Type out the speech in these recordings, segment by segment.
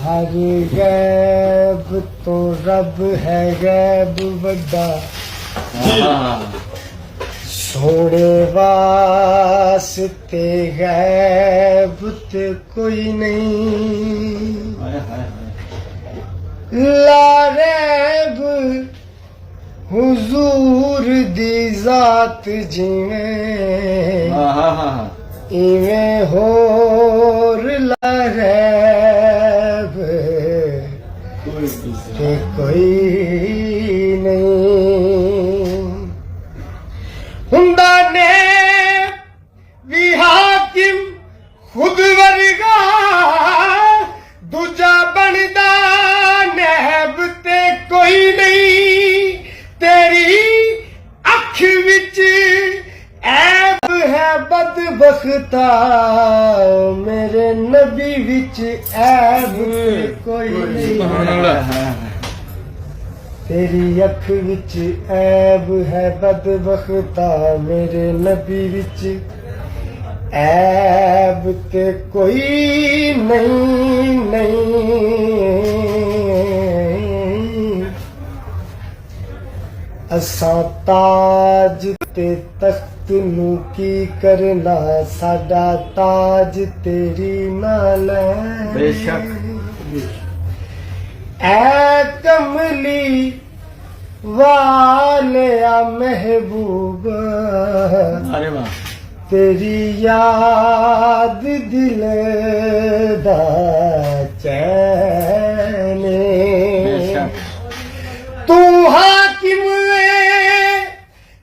हर गैब तो रब है गैब बड़ा सोने वास्ते गैब ते कोई नहीं लारैब हुजूर दी जात जिवें इवें होर लारैब ते कोई नहीं हुंदा ने भी हाकिम खुद वर्गा दूजा बनदा नैब ते कोई नहीं तेरी अख विच ऐब है बदबख्ता मेरे नबी विच ऐब कोई नहीं तेरी अख विच ऐब है बदबख्ता मेरे नबी विच ऐब ते कोई नहीं असां ताज ते तख्त नू की करना साडा ताज तेरी नाल बेशक ऐ कमली वालिया महबूब अरे वाह तेरी याद दिल दा चैन तू हाकिम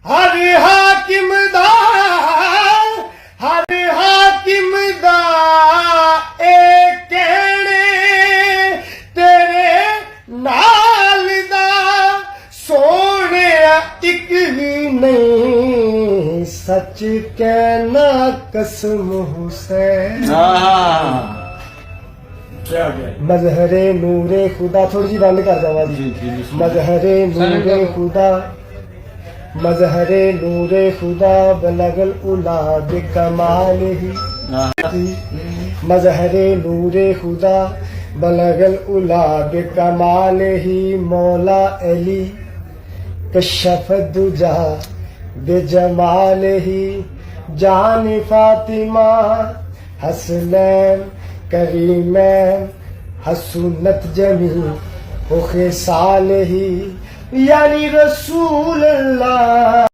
हर हाकिम दा ए कहने तेरे नाल दा सोने एक भी नहीं सच कहना कसम हुसैन मजहरे नूरे खुदा थोड़ी जी बंद कर दवा जी मजहरे नूरे खुदा बलगल उला बेकमाल ही मजहरे नूरे खुदा बलगल उला बेकमाल ही मौला अली कशफ दुजा बेजमाल ही जान फातिमा हसनैन करीमैन हसूनत जमी हो खिसाल ही यानी रसूल अल्लाह।